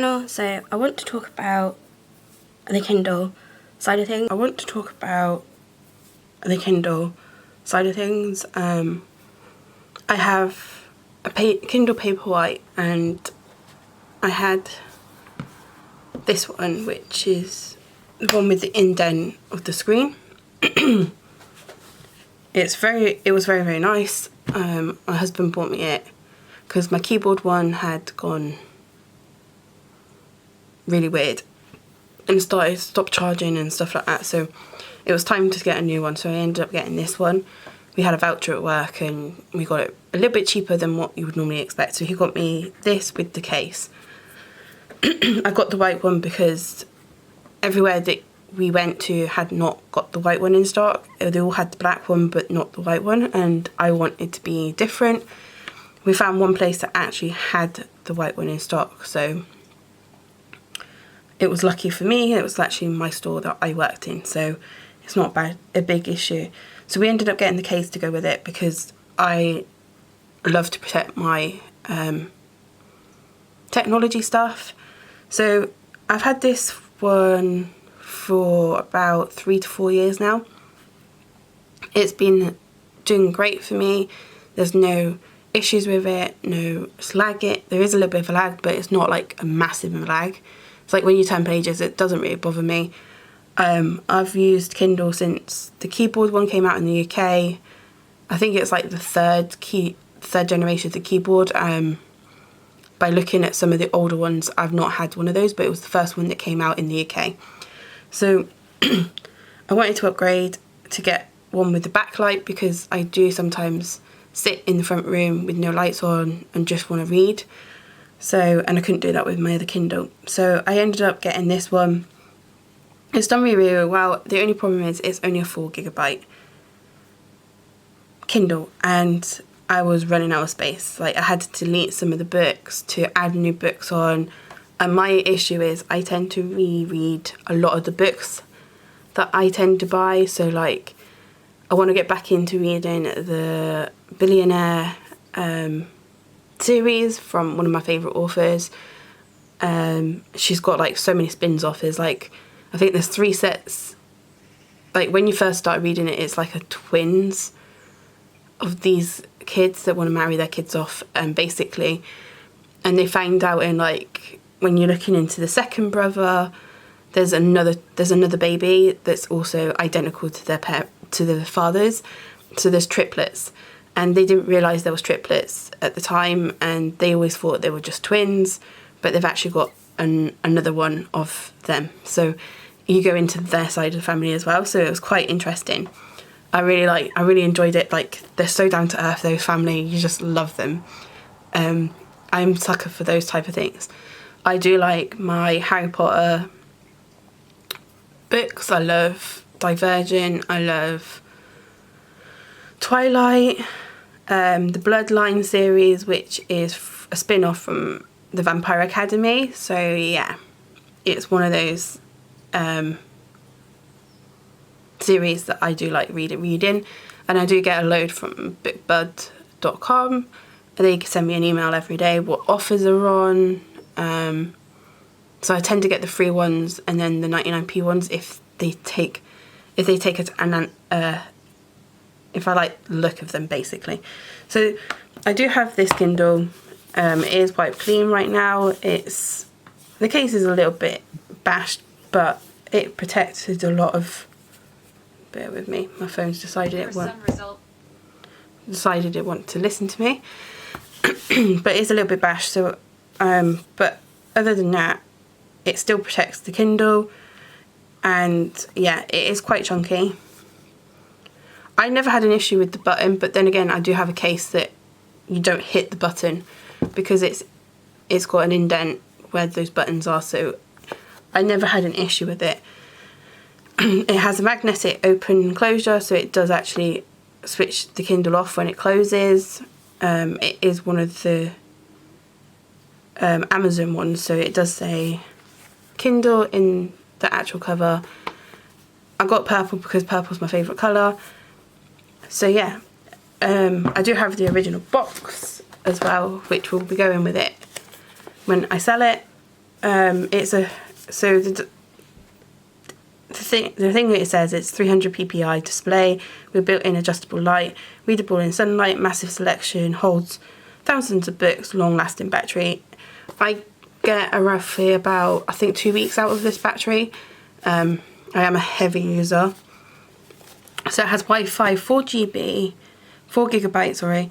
channel. So I want to talk about the Kindle side of things. I have a Kindle Paperwhite, and I had this one, which is the one with the indent of the screen. It was very nice. My husband bought me it because my keyboard one had gone really weird and stopped charging and stuff like that, so it was time to get a new one. So I ended up getting this one. We had a voucher at work and we got it a little bit cheaper than what you would normally expect, so he got me this with the case. I got the white one because everywhere that we went to had not got the white one in stock. They all had the black one but not the white one, and I wanted to be different. We found one place that actually had the white one in stock, so it was lucky for me. It was actually my store that I worked in, so it's not a big issue. So we ended up getting the case to go with it because I love to protect my technology stuff. So I've had this one for about 3 to 4 years now. It's been doing great for me. There's no issues with it, no lag. There is a little bit of a lag, but it's not like a massive lag. It's like when you turn pages, it doesn't really bother me. I've used Kindle since the keyboard one came out in the UK. I think it's like the third generation of the keyboard. By looking at some of the older ones, I've not had one of those, but it was the first one that came out in the UK. So I wanted to upgrade to get one with the backlight because I do sometimes sit in the front room with no lights on and just want to read. So, and I couldn't do that with my other Kindle. So I ended up getting this one. It's done really well. The only problem is it's only a 4GB Kindle, and I was running out of space. Like, I had to delete some of the books to add new books on. And my issue is I tend to reread a lot of the books that I tend to buy. So like, I want to get back into reading the Billionaire series from one of my favourite authors. She's got like so many spins off. There's like, I think there's 3 sets. Like when you first start reading it, it's like a twins of these kids that want to marry their kids off, basically. And they find out in like, when you're looking into the second brother, there's another baby that's also identical to their fathers. So there's triplets. And they didn't realise there was triplets at the time, and they always thought they were just twins, but they've actually got another one of them. So you go into their side of the family as well. So it was quite interesting. I really enjoyed it. Like, they're so down to earth, those family. You just love them. I'm a sucker for those type of things. I do like my Harry Potter books. I love Divergent. I love Twilight, the Bloodline series, which is a spin-off from the Vampire Academy. So yeah, it's one of those series that I do like reading, and I do get a load from bookbud.com. They send me an email every day what offers are on. So I tend to get the free ones and then the 99p ones if I like the look of them, basically. So I do have this Kindle. It is quite clean right now. The case is a little bit bashed, but it protected a lot of. Bear with me. My phone's decided it wanted to listen to me. But it's a little bit bashed. So, but other than that, it still protects the Kindle, and yeah, it is quite chunky. I never had an issue with the button, but then again, I do have a case that you don't hit the button because it's got an indent where those buttons are, so I never had an issue with it. It has a magnetic open closure, so it does actually switch the Kindle off when it closes. It is one of the Amazon ones, so it does say Kindle in the actual cover. I got purple because purple's my favourite colour. So yeah, I do have the original box as well, which will be going with it when I sell it. It's a, so the thing that it says, it's 300 ppi display with built-in adjustable light, readable in sunlight, massive selection, holds thousands of books, long-lasting battery. I get a roughly about, I think, 2 weeks out of this battery. I am a heavy user. So it has Wi-Fi, 4GB, 4GB, sorry.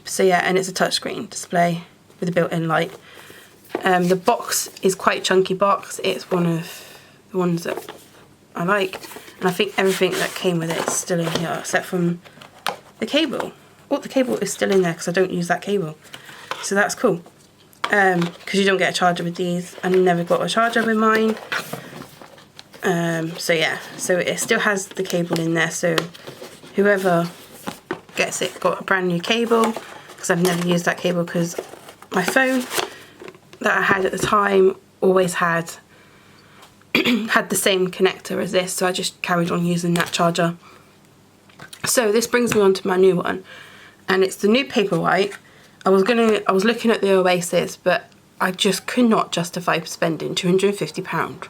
So yeah, and it's a touchscreen display with a built-in light. The box is quite chunky box. It's one of the ones that I like, and I think everything that came with it is still in here except from the cable. Oh, the cable is still in there because I don't use that cable, so that's cool. Because you don't get a charger with these. I never got a charger with mine. So yeah, so it still has the cable in there, so whoever gets it got a brand new cable, because I've never used that cable because my phone that I had at the time always had had the same connector as this, so I just carried on using that charger. So this brings me on to my new one, and it's the new Paperwhite. I was looking at the Oasis, but I just could not justify spending £250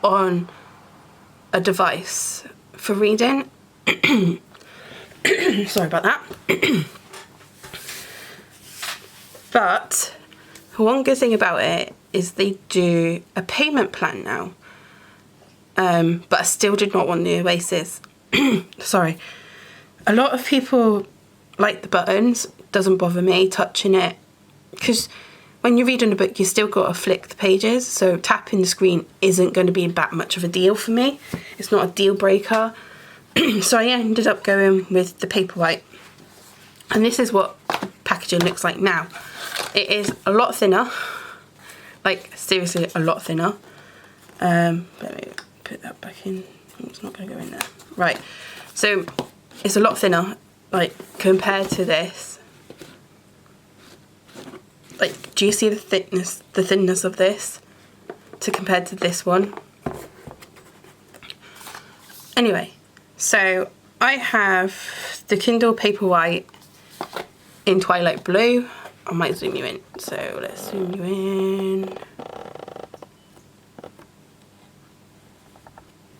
on a device for reading. Sorry about that. But one good thing about it is they do a payment plan now. But I still did not want the Oasis. Sorry. A lot of people like the buttons. Doesn't bother me touching it, because when you're reading a book you still got to flick the pages, so tapping the screen isn't going to be that much of a deal for me. It's not a deal breaker. So I ended up going with the Paperwhite, and this is what the packaging looks like now. It is a lot thinner, like seriously a lot thinner. Let me put that back in. It's not going to go in there. Right, so it's a lot thinner, like compared to this. Like, do you see the thinness of this to compare to this one? Anyway, so I have the Kindle Paperwhite in Twilight Blue. I might zoom you in, so let's zoom you in.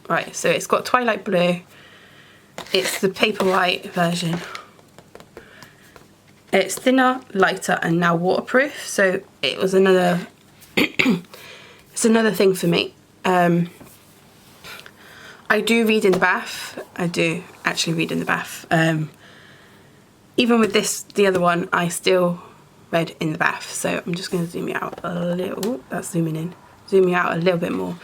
Right, so it's got Twilight Blue. It's the Paperwhite version. It's thinner, lighter, and now waterproof. So it was another. It's another thing for me. I do read in the bath. I do actually read in the bath. Even with this, the other one, I still read in the bath. So I'm just going to zoom you out a little. Ooh, that's zooming in. Zoom you out a little bit more.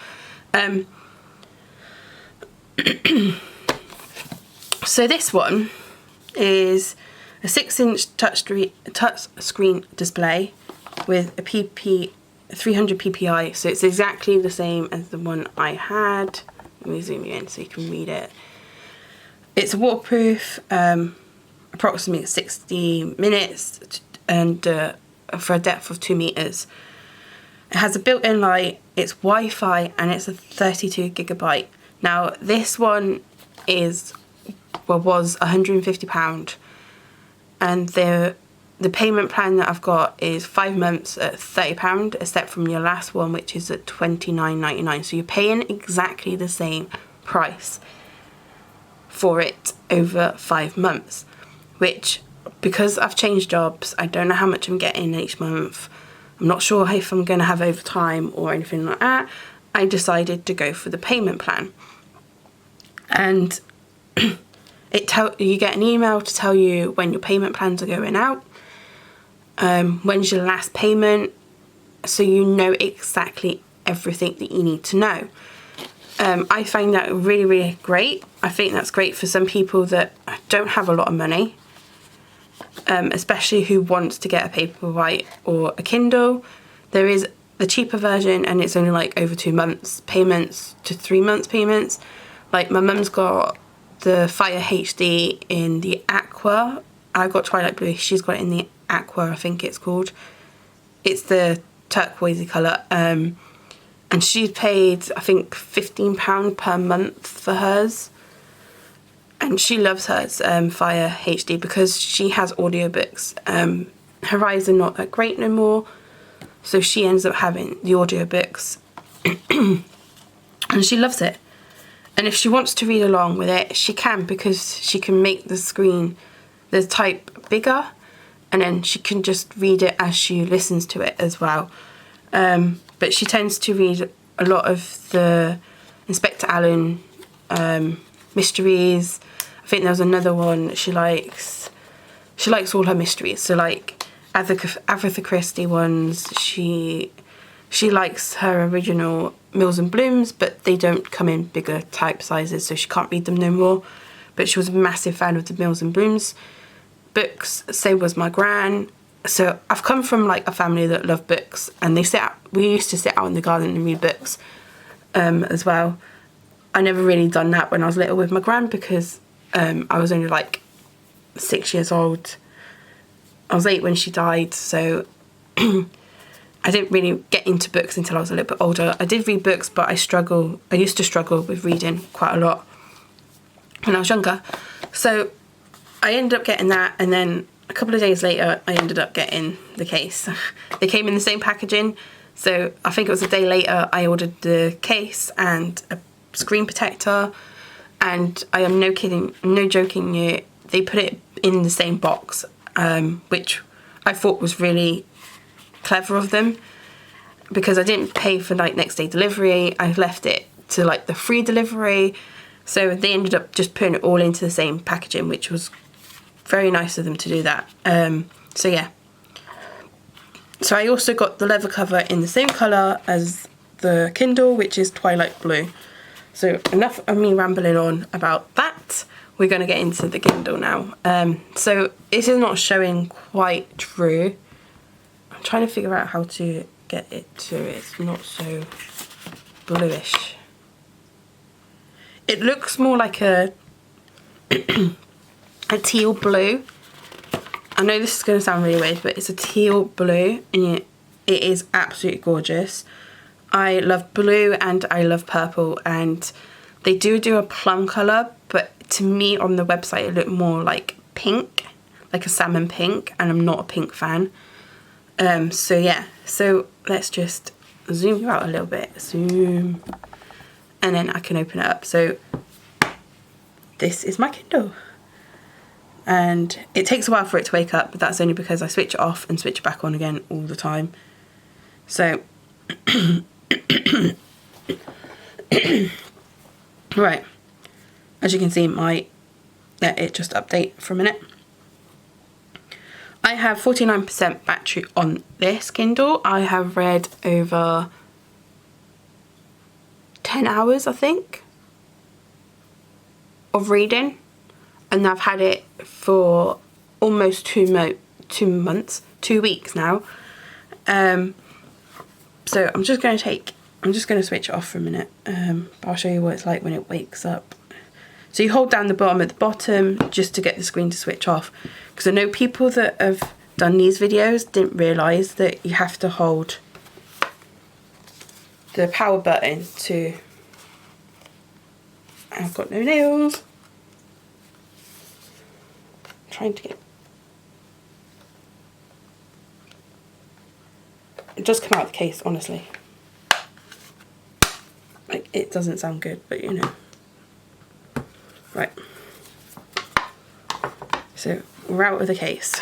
So this one is a 6-inch touch screen display with a 300 ppi, so it's exactly the same as the one I had. Let me zoom you in so you can read it. It's waterproof, approximately 60 minutes, and for a depth of 2 meters. It has a built-in light, it's Wi-Fi, and it's a 32GB. Now this one was £150. And the payment plan that I've got is 5 months at £30, except from your last one, which is at £29.99. So you're paying exactly the same price for it over 5 months, which, because I've changed jobs, I don't know how much I'm getting each month. I'm not sure if I'm going to have overtime or anything like that. I decided to go for the payment plan. And you get an email to tell you when your payment plans are going out, when's your last payment, so you know exactly everything that you need to know. I find that really, really great. I think that's great for some people that don't have a lot of money, especially who wants to get a Paperwhite or a Kindle. There is the cheaper version, and it's only like over 2 months payments to 3 months payments. Like my mum's got the Fire HD in the Aqua. I got Twilight Blue. She's got it in the Aqua, I think it's called. It's the turquoisey colour. And she paid, I think, £15 per month for hers. And she loves hers, Fire HD, because she has audiobooks. Her eyes are not that great no more. so she ends up having the audiobooks and she loves it. And if she wants to read along with it, she can, because she can make the screen, the type bigger, and then she can just read it as she listens to it as well. But she tends to read a lot of the Inspector Allen mysteries. I think there was another one that she likes. She likes all her mysteries. So like Agatha Christie ones, she likes her original Mills and Blooms, but they don't come in bigger type sizes, so she can't read them no more. But she was a massive fan of the Mills and Blooms books. So was my gran. So I've come from like a family that love books, and we used to sit out in the garden and read books as well. I never really done that when I was little with my gran, because I was only like 6 years old. I was 8 when she died, so I didn't really get into books until I was a little bit older. I did read books, but I used to struggle with reading quite a lot when I was younger. So I ended up getting that, and then a couple of days later I ended up getting the case. They came in the same packaging, so I think it was a day later I ordered the case and a screen protector, and I am no joking you, they put it in the same box, which I thought was really clever of them, because I didn't pay for like next day delivery. I left it to like the free delivery, so they ended up just putting it all into the same packaging, which was very nice of them to do that. So yeah, so I also got the leather cover in the same colour as the Kindle, which is Twilight blue. So enough of me rambling on about that. We're going to get into the Kindle now. So this is not showing quite true. I'm trying to figure out how to get it to it's not so bluish. It looks more like a teal blue. I know this is going to sound really weird, but it's a teal blue, and it is absolutely gorgeous. I love blue and I love purple, and they do a plum colour, but to me on the website it looked more like pink, like a salmon pink, and I'm not a pink fan. So yeah, so let's just zoom you out a little bit, zoom, and then I can open it up. So this is my Kindle, and it takes a while for it to wake up, but that's only because I switch it off and switch it back on again all the time. So right, as you can see, let it just update for a minute. I have 49% battery on this Kindle. I have read over 10 hours, I think, of reading, and I've had it for almost 2 weeks now. So I'm just going to switch it off for a minute. I'll show you what it's like when it wakes up. So you hold down the bottom at the bottom just to get the screen to switch off, because I know people that have done these videos didn't realise that you have to hold the power button to... I've got no nails. I'm trying to get... It does come out of the case, honestly. Like, it doesn't sound good, but you know. Right. So we're out of the case.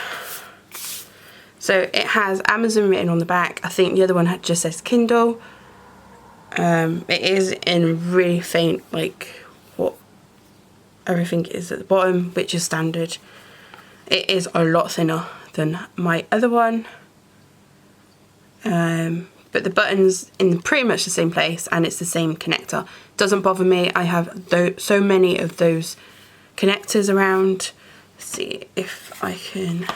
So it has Amazon written on the back. I think the other one just says Kindle. It is in really faint, like what everything is at the bottom, which is standard. It is a lot thinner than my other one. But the button's in pretty much the same place, and it's the same connector. Doesn't bother me. I have so many of those connectors around. Let's see if I can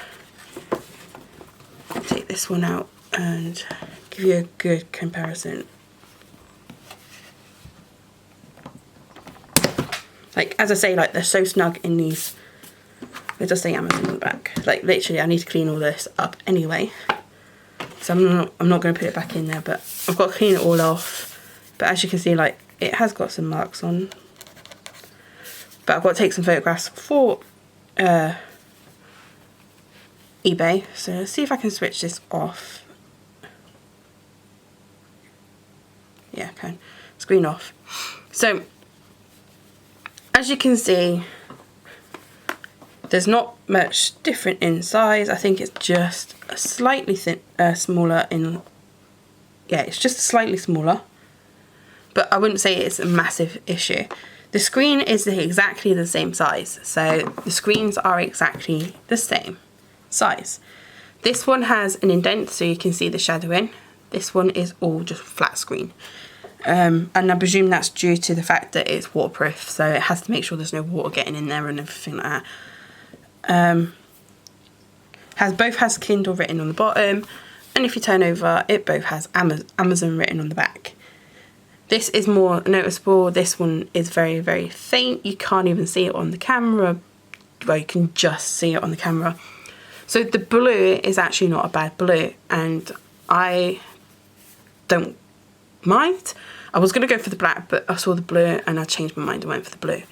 take this one out and give you a good comparison. Like, as I say, like, they're so snug in these. It does say Amazon on the back. Like, literally, I need to clean all this up anyway. So I'm not going to put it back in there, but I've got to clean it all off. But as you can see, like, it has got some marks on. But I've got to take some photographs for eBay. So let's see if I can switch this off. Yeah, I can. Screen off. So, as you can see, there's not much different in size. I think it's just a slightly smaller in... Yeah, it's just slightly smaller. But I wouldn't say it's a massive issue. The screen is exactly the same size. So the screens are exactly the same size. This one has an indent so you can see the shadowing. This one is all just flat screen. And I presume that's due to the fact that it's waterproof. So it has to make sure there's no water getting in there and everything like that. Both has Kindle written on the bottom. And if you turn over, it both has Amazon written on the back. This is more noticeable. This one is very, very faint. You can't even see it on the camera. Well, you can just see it on the camera. So the blue is actually not a bad blue. And I don't mind. I was going to go for the black, but I saw the blue and I changed my mind and went for the blue.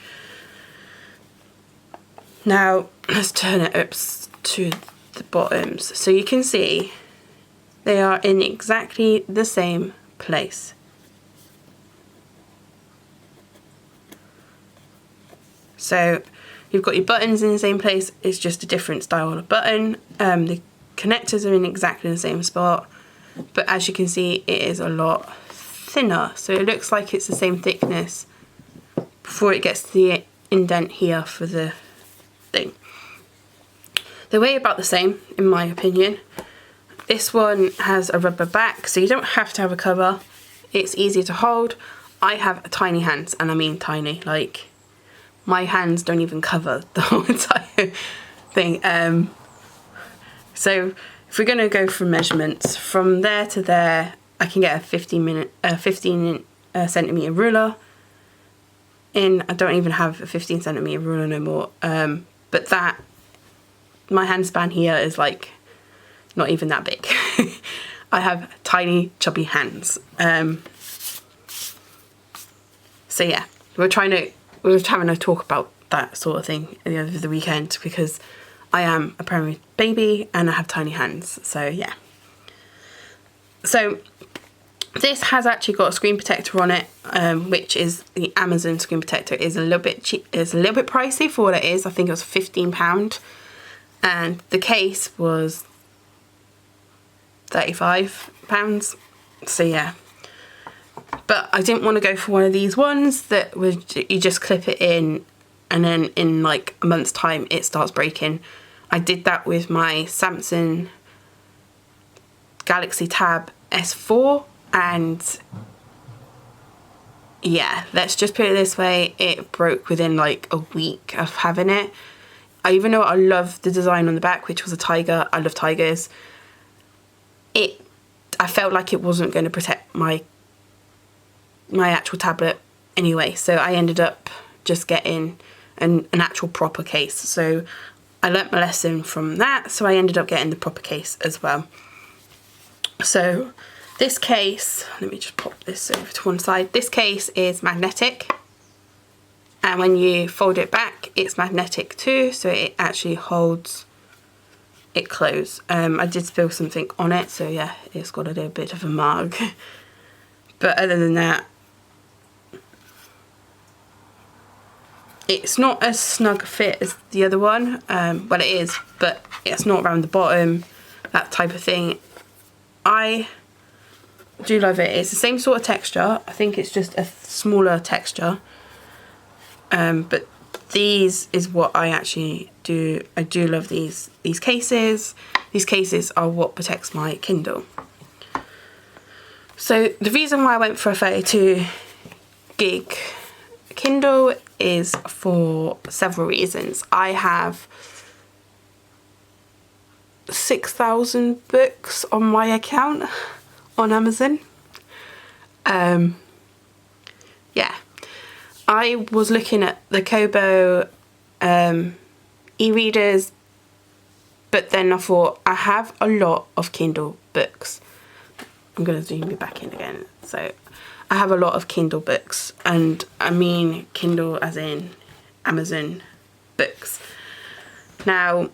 Now, let's turn it up to the bottoms. So you can see they are in exactly the same place. So you've got your buttons in the same place, it's just a different style of button. The connectors are in exactly the same spot, but as you can see, it is a lot thinner. So it looks like it's the same thickness before it gets to the indent here for the thing. They weigh about the same, in my opinion. This one has a rubber back, so you don't have to have a cover. It's easier to hold. I have tiny hands, and I mean tiny, like my hands don't even cover the whole entire thing. So if we're going to go for measurements, from there to there, I can get a 15 centimetre ruler. I don't even have a 15 centimetre ruler no more. But that, my hand span here is like not even that big. I have tiny, chubby hands. So yeah, we were having a talk about that sort of thing over the weekend because I am a primary baby and I have tiny hands. So yeah. So this has actually got a screen protector on it, which is the Amazon screen protector. It is a little bit cheap. It's a little bit pricey for what it is. I think it was £15, and the case was £35. So yeah. But I didn't want to go for one of these ones that you just clip it in and then in like a month's time it starts breaking. I did that with my Samsung Galaxy Tab S4 and yeah, let's just put it this way, it broke within like a week of having it. Even though I love the design on the back, which was a tiger, I love tigers, I felt like it wasn't going to protect my actual tablet anyway, so I ended up just getting an actual proper case. So I learnt my lesson from that, so I ended up getting the proper case as well. So this case, let me just pop this over to one side. This case is magnetic, and when you fold it back it's magnetic too, so it actually holds it closed. I did spill something on it, so yeah, it's got a little bit of a mark. But other than that, it's not as snug fit as the other one. Well, it is, but it's not around the bottom, that type of thing. I do love it. It's the same sort of texture. I think it's just a smaller texture. But these is what I actually do. I do love these cases. These cases are what protects my Kindle. So the reason why I went for a 32 gig Kindle is for several reasons. I have 6,000 books on my account on Amazon. Yeah, I was looking at the Kobo e-readers, but then I thought I have a lot of Kindle books. I'm going to zoom you back in again. So I have a lot of Kindle books, and I mean Kindle as in Amazon books. Now,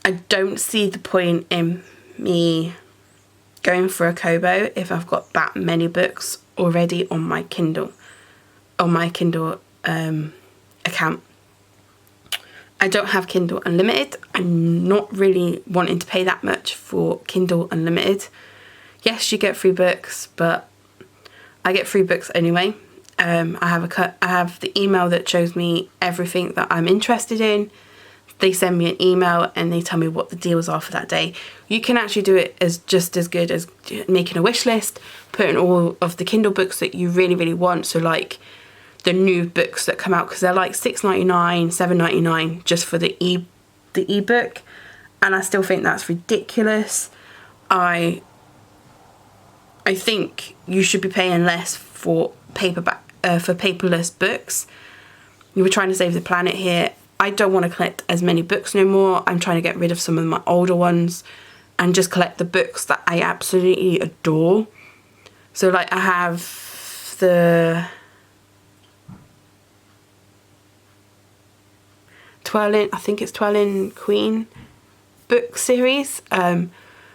I don't see the point in me going for a Kobo if I've got that many books already on my Kindle account. I don't have Kindle Unlimited. I'm not really wanting to pay that much for Kindle Unlimited. Yes, you get free books, but I get free books anyway. I have the email that shows me everything that I'm interested in. They send me an email and they tell me what the deals are for that day. You can actually do it as just as good as making a wish list, putting all of the Kindle books that you really, really want. So like the new books that come out, because they're like $6.99, $7.99 just for the ebook, and I still think that's ridiculous. I think you should be paying less for paperless books. You were trying to save the planet here. I don't want to collect as many books no more. I'm trying to get rid of some of my older ones and just collect the books that I absolutely adore. So like I have the Twilight Queen book series, and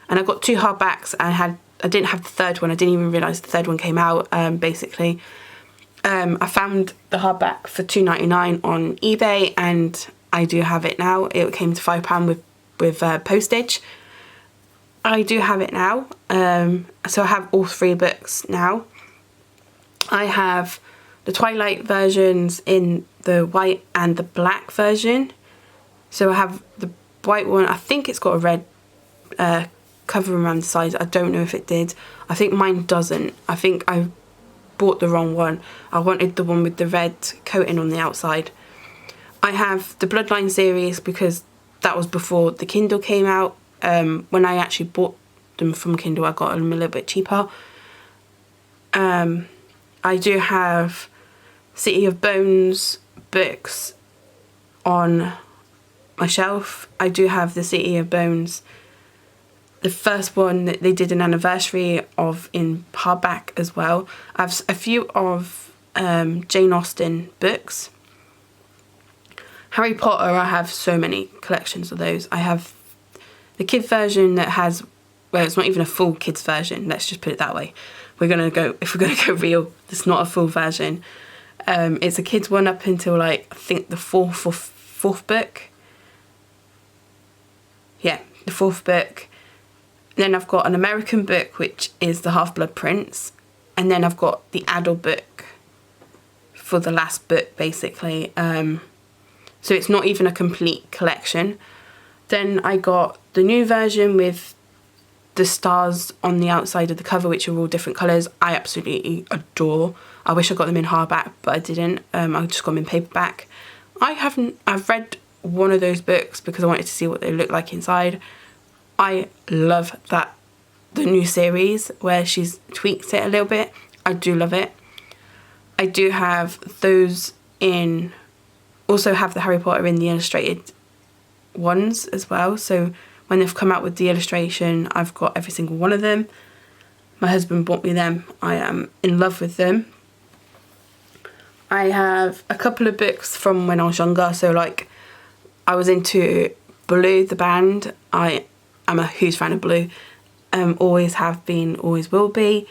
I got 2 hardbacks. I didn't have the third one. I didn't even realise the third one came out. Basically, I found the hardback for $2.99 on eBay, and I do have it now. It came to £5 with postage. I do have it now. So I have all 3 books now. I have the Twilight versions in the white and the black version. So I have the white one. I think it's got a red cover around the sides. I don't know if it did. I think mine doesn't. I think I bought the wrong one. I wanted the one with the red coating on the outside. I have the Bloodline series because that was before the Kindle came out. When I actually bought them from Kindle, I got them a little bit cheaper. I do have City of Bones books on my shelf. I do have the City of Bones, the first one that they did an anniversary of in hardback as well. I have a few of Jane Austen books. Harry Potter, I have so many collections of those. I have the kid version that has, well, it's not even a full kids version, let's just put it that way. If we're gonna go real, it's not a full version. It's a kids one up until like I think the fourth book. Yeah, the 4th book. Then I've got an American book, which is the Half-Blood Prince, and then I've got the adult book for the last book, basically. So it's not even a complete collection. Then I got the new version with the stars on the outside of the cover, which are all different colours. I absolutely adore. I wish I got them in hardback, but I didn't. I just got them in paperback. I've read one of those books because I wanted to see what they look like inside. I love the new series where she's tweaked it a little bit. I do love it. I do have those in, also have the Harry Potter in the illustrated ones as well. So when they've come out with the illustration, I've got every single one of them. My husband bought me them. I am in love with them. I have a couple of books from when I was younger. So like I was into Blue, the band. I'm a huge fan of Blue. Always have been, always will be.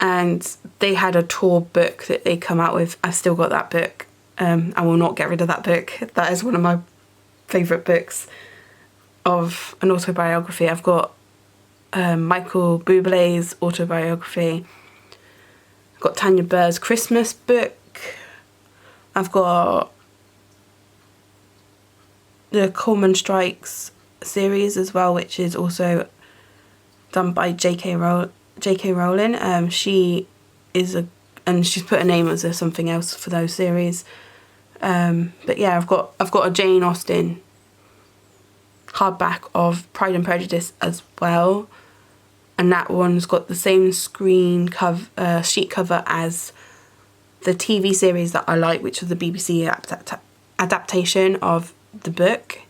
And they had a tour book that they come out with. I've still got that book. I will not get rid of that book. That is one of my favourite books of an autobiography. I've got Michael Bublé's autobiography. I've got Tanya Burr's Christmas book. I've got the Coleman Strikes series as well, which is also done by J.K. Rowling. She is and she's put a name as something else for those series. But yeah, I've got a Jane Austen hardback of Pride and Prejudice as well, and that one's got the same sheet cover as the TV series that I like, which was the BBC adaptation of the book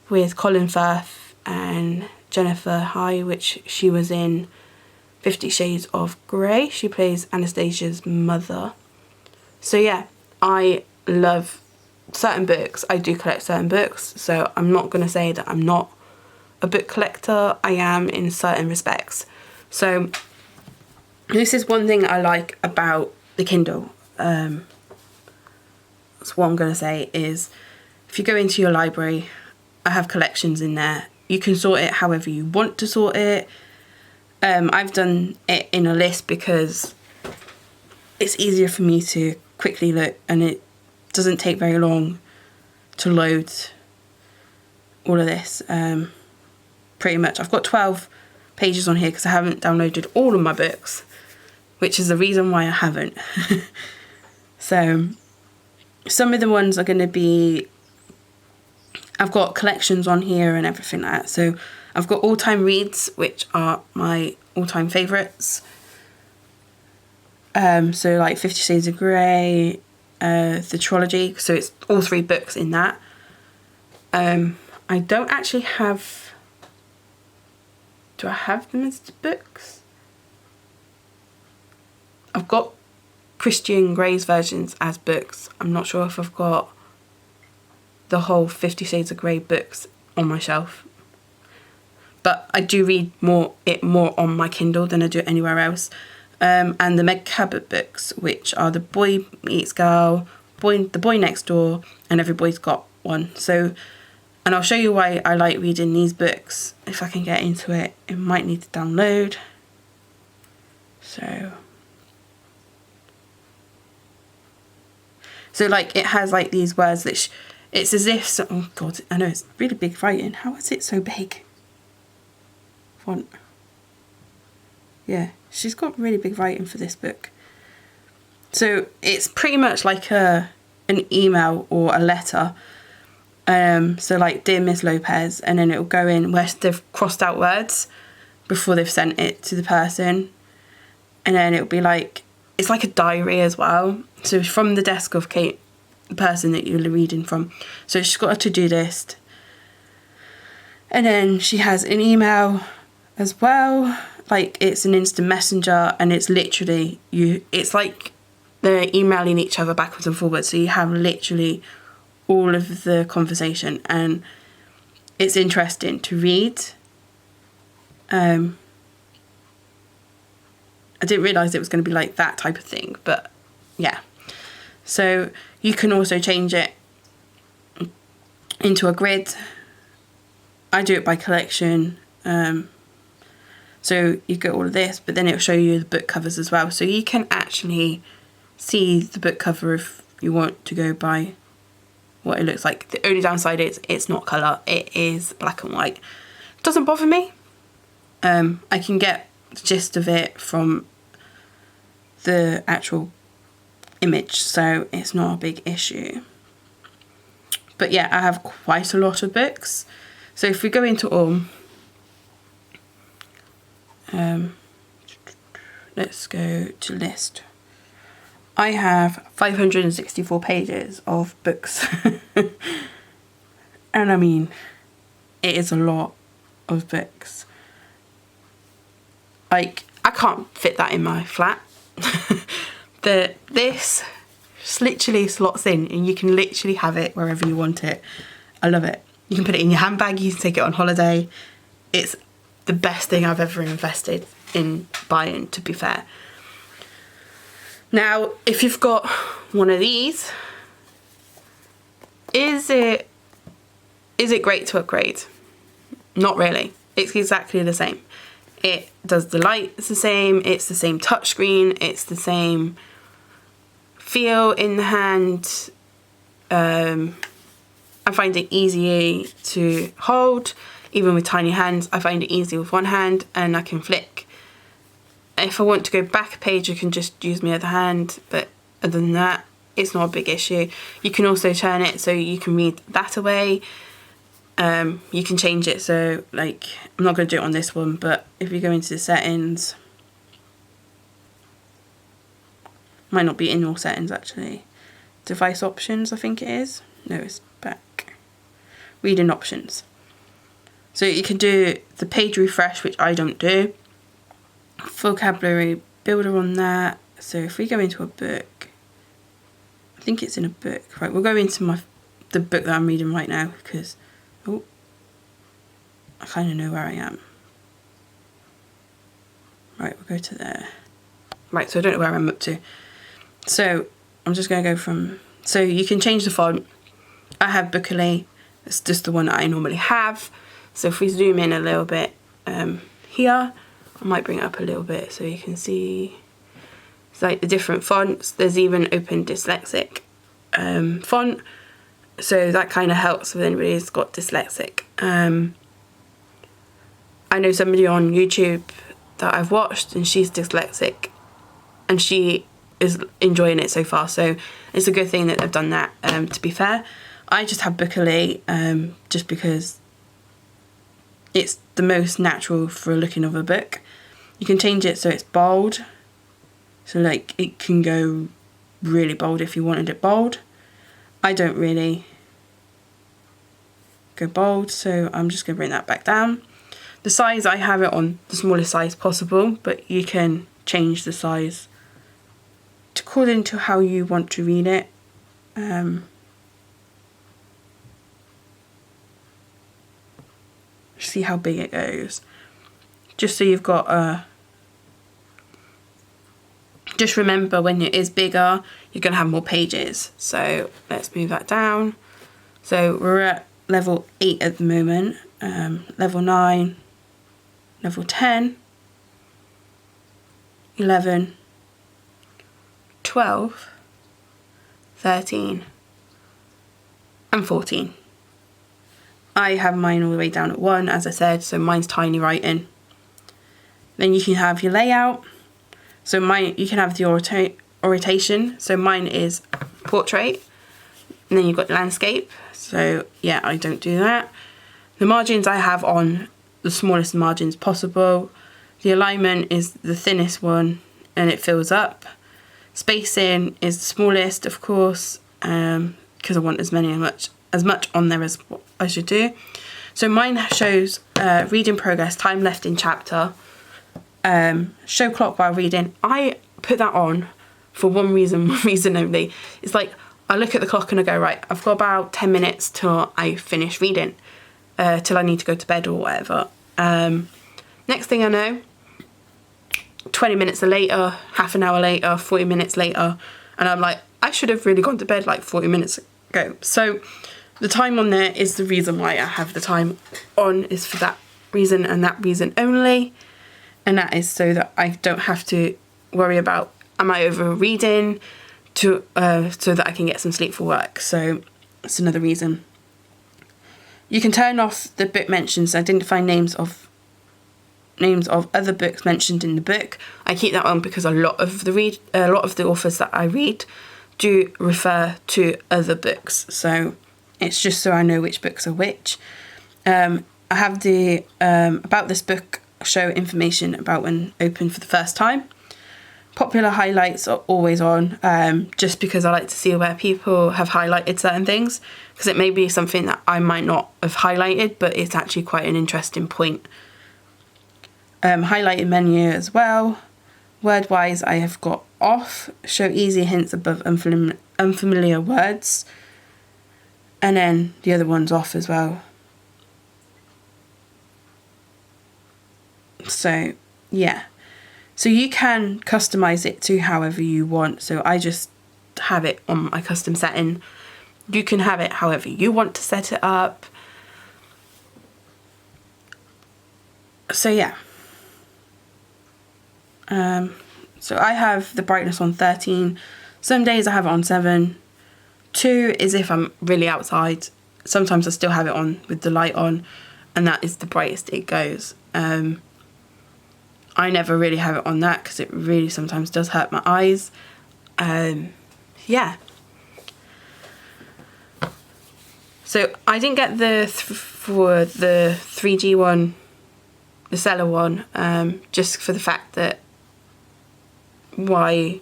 with Colin Firth and Jennifer High, which she was in 50 Shades of Grey. She plays Anastasia's mother. So yeah, I love certain books. I do collect certain books, so I'm not going to say that I'm not a book collector. I am in certain respects. So This is one thing I like about the Kindle. That's what I'm going to say is, if you go into your library, I have collections in there. You can sort it however you want to sort it. I've done it in a list because it's easier for me to quickly look, and it doesn't take very long to load all of this. Pretty much. I've got 12 pages on here because I haven't downloaded all of my books, which is the reason why I haven't. So some of the ones are going to be, I've got collections on here and everything like that. So I've got all-time reads, which are my all-time favourites. So like 50 Shades of Grey, the trilogy, so it's all 3 books in that. I don't actually have, do I have them as books? I've got Christian Grey's versions as books. I'm not sure if I've got the whole 50 Shades of Grey books on my shelf. But I do read more on my Kindle than I do anywhere else. And the Meg Cabot books, which are The Boy Meets Girl, The Boy Next Door, and Every Boy's Got One. So, and I'll show you why I like reading these books. If I can get into it, it might need to download. So like it has like these words that it's as if, oh god, I know it's really big writing. How is it so big? Font. Yeah, she's got really big writing for this book. So it's pretty much like an email or a letter. So like, Dear Miss Lopez, and then it'll go in where they've crossed out words before they've sent it to the person. And then it'll be like, it's like a diary as well. So from the desk of Kate, the person that you're reading from. So she's got a to-do list. And then she has an email as well. Like, it's an instant messenger, and it's literally it's like they're emailing each other backwards and forwards. So you have literally all of the conversation, and it's interesting to read. I didn't realise it was going to be like that type of thing, but yeah. So you can also change it into a grid. I do it by collection. So you get all of this, but then it'll show you the book covers as well. So you can actually see the book cover if you want to go by what it looks like. The only downside is it's not colour. It is black and white. It doesn't bother me. I can get the gist of it from the actual image, so it's not a big issue. But yeah, I have quite a lot of books. So if we go into all, let's go to list. I have 564 pages of books. And I mean, it is a lot of books. Like, I can't fit that in my flat. This just literally slots in, and you can literally have it wherever you want it. I love it. You can put it in your handbag, you can take it on holiday. It's the best thing I've ever invested in buying, to be fair. Now, if you've got one of these, is it great to upgrade? Not really. It's exactly the same. It does the light, it's the same touchscreen, it's the same feel in the hand. I find it easy to hold, even with tiny hands. I find it easy with one hand, and I can flick. If I want to go back a page, I can just use my other hand, but other than that, it's not a big issue. You can also turn it so you can read that away. You can change it, so like, I'm not going to do it on this one, but if you go into the settings, might not be in all settings actually. Device options, I think it is. No, it's back. Reading options. So you can do the page refresh, which I don't do. Vocabulary builder on that. So if we go into a book, I think it's in a book. Right, we'll go into the book that I'm reading right now, because I kind of know where I am. Right, we'll go to there. Right, so I don't know where I'm up to. So I'm just going to go from, so you can change the font. I have Bookerly, it's just the one that I normally have. So if we zoom in a little bit here, I might bring it up a little bit so you can see it's like the different fonts. There's even Open Dyslexic font, so that kind of helps with anybody who's got dyslexic. I know somebody on YouTube that I've watched and she's dyslexic and she is enjoying it so far, so it's a good thing that they've done that. To be fair, I just have Bookerly just because it's the most natural for a looking of a book. You can change it so it's bold, so like it can go really bold if you wanted it bold. I don't really go bold, so I'm just going to bring that back down. The size, I have it on the smallest size possible, but you can change the size according to how you want to read it. See how big it goes, just so you've got a, just remember when it is bigger you're going to have more pages. So let's move that down. So we're at level 8 at the moment, level 9, level 10, 11, 12, 13 and 14. I have mine all the way down at 1, as I said, so mine's tiny writing. Then you can have your layout. So mine, you can have the orientation. So mine is portrait. And then you've got landscape. So yeah, I don't do that. The margins I have on the smallest margins possible. The alignment is the thinnest one and it fills up. Spacing is the smallest, of course, because I want as much on there as what I should do. So mine shows reading progress, time left in chapter, show clock while reading. I put that on for one reason only. It's like I look at the clock and I go, right, I've got about 10 minutes till I finish reading, till I need to go to bed or whatever. Next thing I know, 20 minutes later, half an hour later, 40 minutes later, and I'm like, I should have really gone to bed like 40 minutes ago. So the time on there is the reason why I have the time on, is for that reason and that reason only. And that is so that I don't have to worry about, am I over reading, so that I can get some sleep for work. So that's another reason. You can turn off the book mentions, identify names of other books mentioned in the book. I keep that on because a lot of the authors that I read do refer to other books. So it's just so I know which books are which. I have the about this book show information about when open for the first time. Popular highlights are always on, just because I like to see where people have highlighted certain things, because it may be something that I might not have highlighted, but it's actually quite an interesting point. Highlighted menu as well. Word-wise, I have got off, show easy hints above unfamiliar words, and then the other one's off as well. So yeah, so you can customize it to however you want. So I just have it on my custom setting. You can have it however you want to set it up. So yeah. So I have the brightness on 13. Some days I have it on 7. 2 is if I'm really outside. Sometimes I still have it on with the light on, and that is the brightest it goes. I never really have it on that because it really sometimes does hurt my eyes. Yeah. So I didn't get for the 3G one, the seller one, just for the fact that I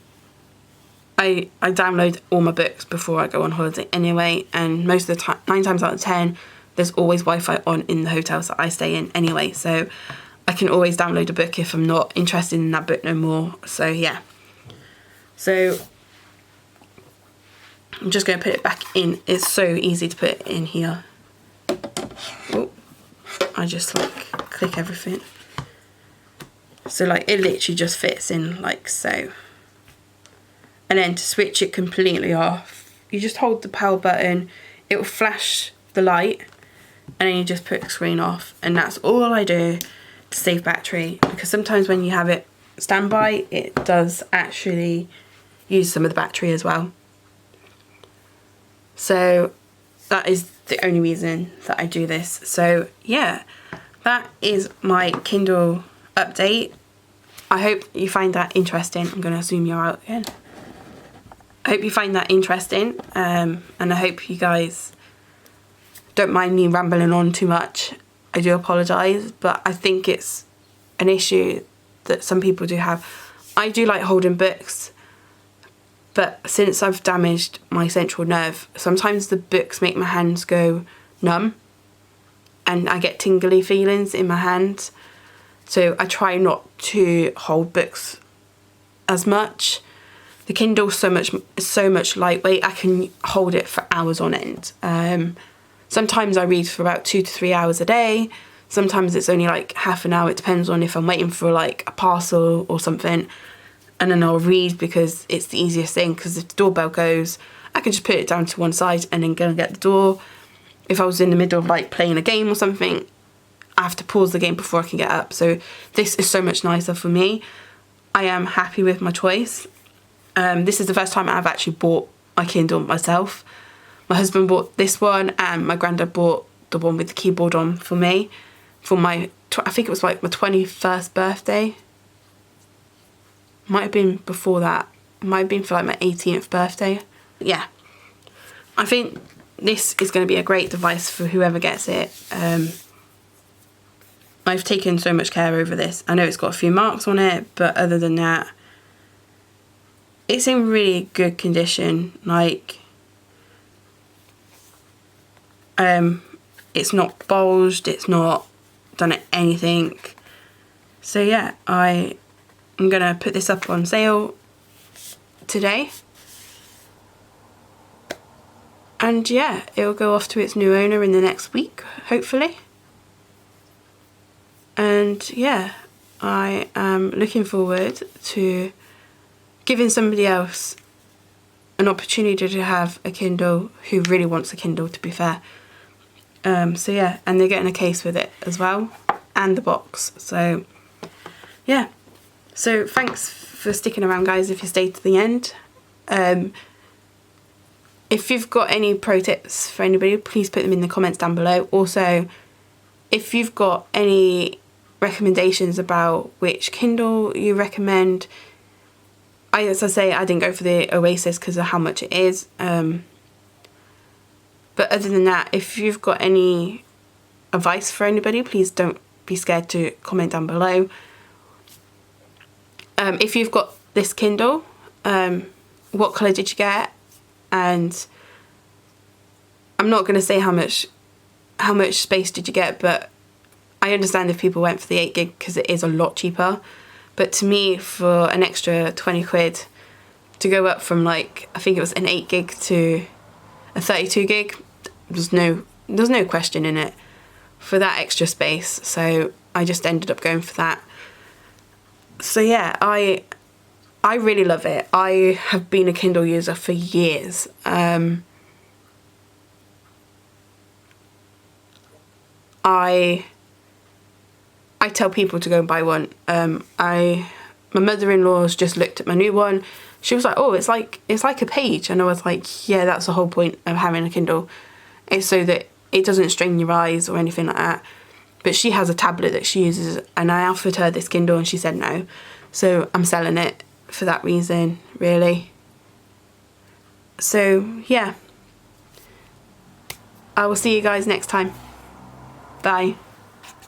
download all my books before I go on holiday anyway, and most of the time, 9 times out of 10, there's always Wi-Fi on in the hotels that I stay in anyway, so I can always download a book if I'm not interested in that book no more. So yeah, so I'm just going to put it back in. It's so easy to put it in here. Oh, I just like click everything. So like it literally just fits in like so. And then to switch it completely off, you just hold the power button, it will flash the light, and then you just put the screen off. And that's all I do to save battery, because sometimes when you have it standby, it does actually use some of the battery as well. So that is the only reason that I do this. So yeah, that is my Kindle update. I hope you find that interesting. I'm going to zoom you out again. I hope you find that interesting, and I hope you guys don't mind me rambling on too much. I do apologise, but I think it's an issue that some people do have. I do like holding books, but since I've damaged my central nerve, sometimes the books make my hands go numb and I get tingly feelings in my hands. So I try not to hold books as much. The Kindle's so much lightweight, I can hold it for hours on end. Sometimes I read for about 2 to 3 hours a day. Sometimes it's only like half an hour. It depends on if I'm waiting for like a parcel or something. And then I'll read because it's the easiest thing, because if the doorbell goes, I can just put it down to one side and then go and get the door. If I was in the middle of like playing a game or something, I have to pause the game before I can get up. So this is so much nicer for me. I am happy with my choice. This is the first time I've actually bought my Kindle myself. My husband bought this one and my granddad bought the one with the keyboard on for me for my, I think it was like my 21st birthday. Might have been before that. It might have been for like my 18th birthday. Yeah. I think this is going to be a great device for whoever gets it. I've taken so much care over this. I know it's got a few marks on it, but other than that, it's in really good condition. Like, it's not bulged, it's not done anything. So yeah, I'm gonna put this up on sale today. And yeah, it'll go off to its new owner in the next week, hopefully. And yeah, I am looking forward to giving somebody else an opportunity to have a Kindle who really wants a Kindle, to be fair. So yeah, and they're getting a case with it as well, and the box. So yeah, so thanks for sticking around, guys, if you stayed to the end. If you've got any pro tips for anybody, please put them in the comments down below. Also, if you've got any recommendations about which Kindle you recommend, as I say, I didn't go for the Oasis because of how much it is. But other than that, if you've got any advice for anybody, please don't be scared to comment down below. If you've got this Kindle, what colour did you get? And I'm not going to say how much space did you get, but I understand if people went for the 8 gig because it is a lot cheaper. But to me, for an extra 20 quid to go up from, like, I think it was an 8 gig to a 32 gig, there's no question in it for that extra space. So I just ended up going for that. So yeah, I really love it. I have been a Kindle user for years. I tell people to go and buy one. My mother-in-law's just looked at my new one. She was like, "Oh, it's like a page," and I was like, "Yeah, that's the whole point of having a Kindle. It's so that it doesn't strain your eyes or anything like that." But she has a tablet that she uses, and I offered her this Kindle, and she said no. So I'm selling it for that reason, really. So yeah, I will see you guys next time. Bye.